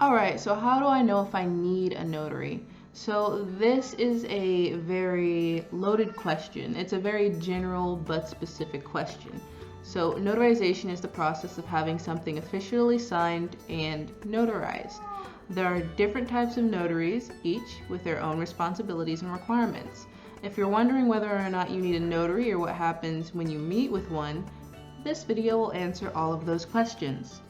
All right, so how do I know if I need a notary? So this is a very loaded question. It's a very general but specific question. So notarization is the process of having something officially signed and notarized. There are different types of notaries, each with their own responsibilities and requirements. If you're wondering whether or not you need a notary or what happens when you meet with one, this video will answer all of those questions.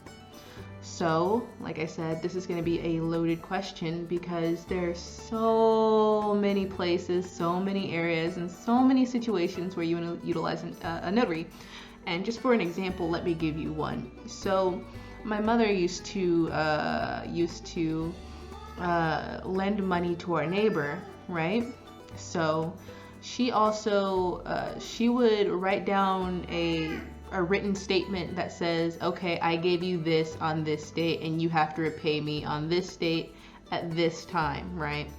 So, like I said, this is going to be a loaded question because there's so many places, so many areas, and so many situations where you want to utilize a notary. And just for an example, let me give you one. So, my mother used to lend money to our neighbor, right? So, she also she would write down a written statement that says, okay, I gave you this on this date and you have to repay me on this date at this time, right?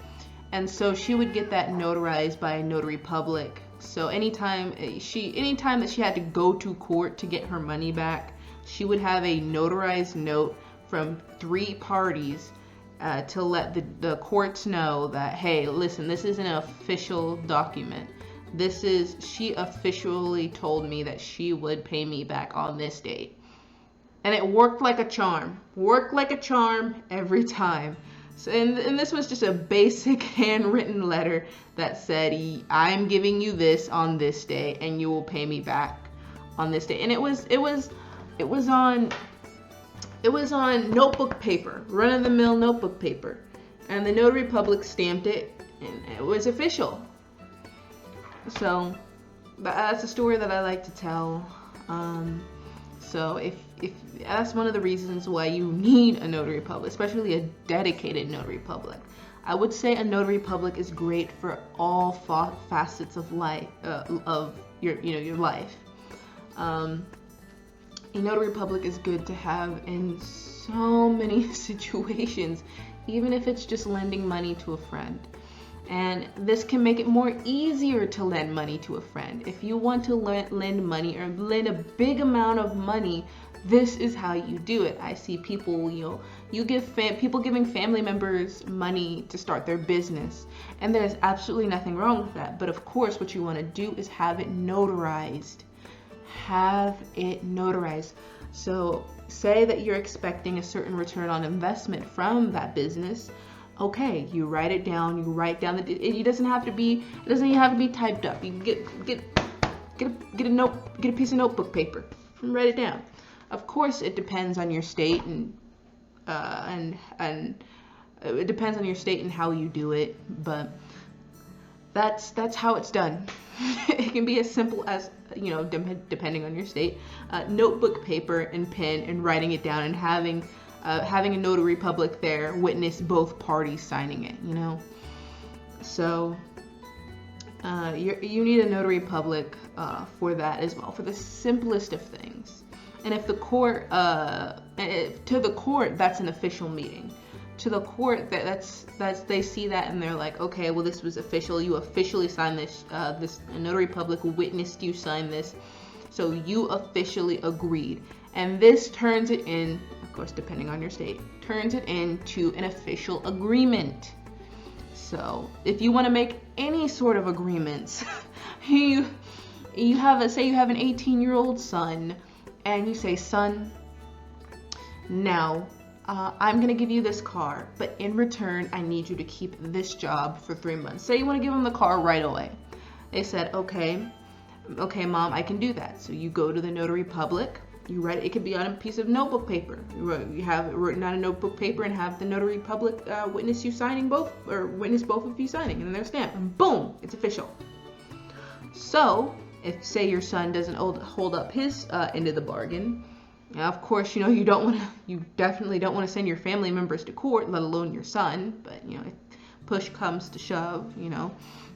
And so she would get that notarized by a notary public. So anytime that she had to go to court to get her money back, she would have a notarized note from 3 parties to let the courts know that, hey, listen, this is an official document. She officially told me that she would pay me back on this date. And it worked like a charm. Worked like a charm every time. So, and this was just a basic handwritten letter that said, I'm giving you this on this day and you will pay me back on this day. And it was on notebook paper, run-of-the-mill notebook paper. And the notary public stamped it and it was official. So that's a story that I like to tell. So if that's one of the reasons why you need a notary public, especially a dedicated notary public. I would say a notary public is great for all facets of life, of your life. A notary public is good to have in so many situations, even if it's just lending money to a friend. And this can make it more easier to lend money to a friend. If you want to lend money or lend a big amount of money, this is how you do it. I see people, you give people giving family members money to start their business. And there's absolutely nothing wrong with that. But of course, what you want to do is have it notarized. Have it notarized. So say that you're expecting a certain return on investment from that business. Okay, you write it down. You write down it doesn't have to be typed up. You get a piece of notebook paper and write it down. Of course, it depends on your state and it depends on your state and how you do it, but that's how it's done. It can be as simple as, depending on your state, notebook paper and pen and writing it down and having a notary public there witness both parties signing it, So you need a notary public for that as well, for the simplest of things. And if the court, to the court, that's an official meeting. To the court, that's they see that and they're like, okay, well, this was official. You officially signed this. This notary public witnessed you sign this, so you officially agreed. And this turns it in, of course, depending on your state, turns it into an official agreement. So if you want to make any sort of agreements, you have say you have an 18-year-old son, and you say, son, now I'm going to give you this car, but in return, I need you to keep this job for 3 months. Say you want to give them the car right away. They said, okay, mom, I can do that. So you go to the notary public. You write it. It could be on a piece of notebook paper. You have it written on a notebook paper and have the notary public witness you signing both, or witness both of you signing, and then they're stamped, and boom, it's official. So if, say, your son doesn't hold up his end of the bargain, now, of course, you definitely don't want to send your family members to court, let alone your son. But if push comes to shove,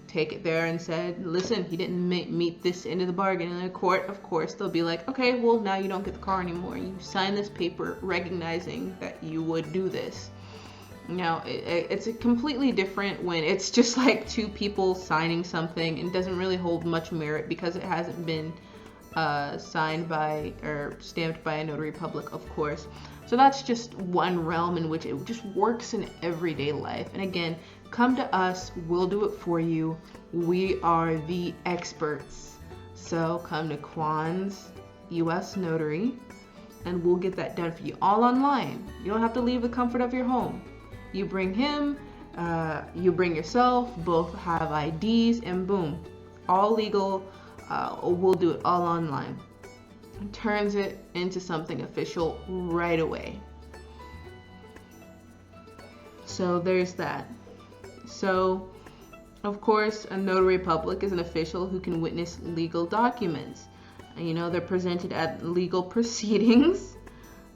take it there and said, listen, he didn't meet this end of the bargain. In the court, of course, they'll be like, okay, well, now you don't get the car anymore. You sign this paper recognizing that you would do this. Now, it's completely different when it's just like 2 people signing something and doesn't really hold much merit because it hasn't been signed by or stamped by a notary public, of course. So that's just one realm in which it just works in everyday life. And again, come to us, we'll do it for you. We are the experts. So come to Quan's US Notary and we'll get that done for you all online. You don't have to leave the comfort of your home. You bring him, you bring yourself, both have IDs, and boom, all legal. We'll do it all online. It turns it into something official right away. So there's that. So, of course, a notary public is an official who can witness legal documents. You know, they're presented at legal proceedings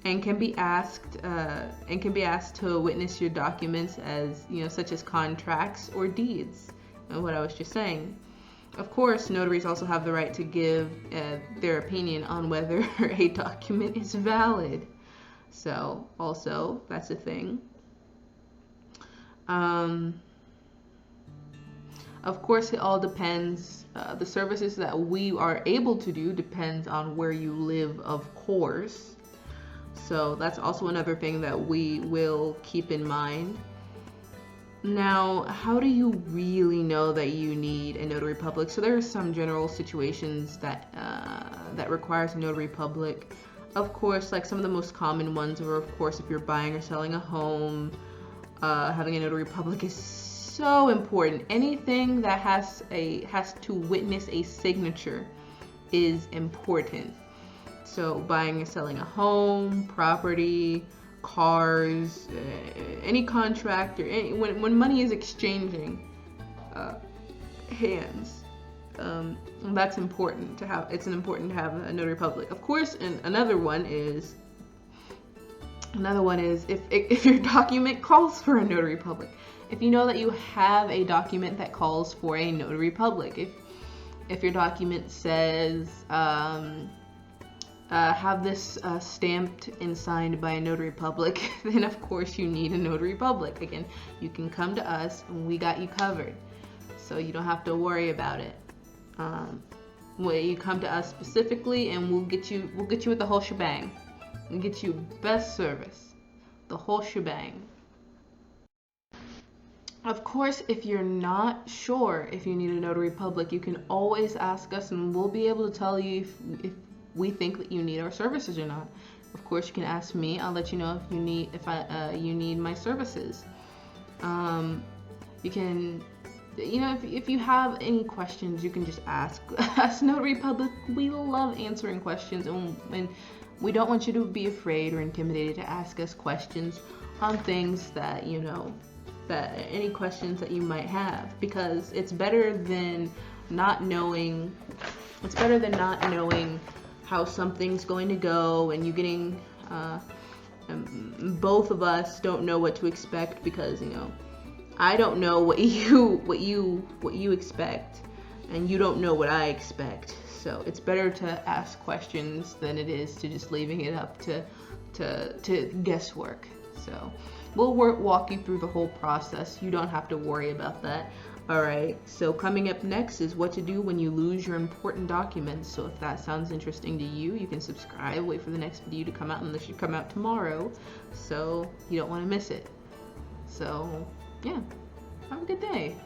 and can be asked to witness your documents, as you know, such as contracts or deeds. And what I was just saying. Of course, notaries also have the right to give their opinion on whether a document is valid. So, also, that's a thing. Of course, it all depends. The services that we are able to do depends on where you live, of course. So that's also another thing that we will keep in mind. Now, how do you really know that you need a notary public? So there are some general situations that requires a notary public. Of course, like some of the most common ones are, of course, if you're buying or selling a home, having a notary public is so important. Anything that has to witness a signature is important. So buying or selling a home, property, cars, any contract, or when money is exchanging hands, that's important to have. It's important to have a notary public, of course. And another one is if your document calls for a notary public. If you know that you have a document that calls for a notary public, if your document says have this stamped and signed by a notary public, then of course you need a notary public. Again, you can come to us and we got you covered, so you don't have to worry about it. You come to us specifically and we'll get you with the whole shebang. We'll get you best service, the whole shebang. Of course, if you're not sure if you need a notary public, you can always ask us and we'll be able to tell you if we think that you need our services or not. Of course, you can ask me. I'll let you know if you need my services. You can, if you have any questions, you can just ask us. Notary Public, we love answering questions, and we don't want you to be afraid or intimidated to ask us questions on things that any questions that you might have, because it's better than not knowing. It's better than not knowing how something's going to go, and you getting both of us don't know what to expect, because I don't know what you expect, and you don't know what I expect. So it's better to ask questions than it is to just leaving it up to guesswork. So we'll walk you through the whole process. You don't have to worry about that. Alright, so coming up next is what to do when you lose your important documents. So if that sounds interesting to you, you can subscribe, wait for the next video to come out, and this should come out tomorrow, so you don't want to miss it. So, yeah, have a good day.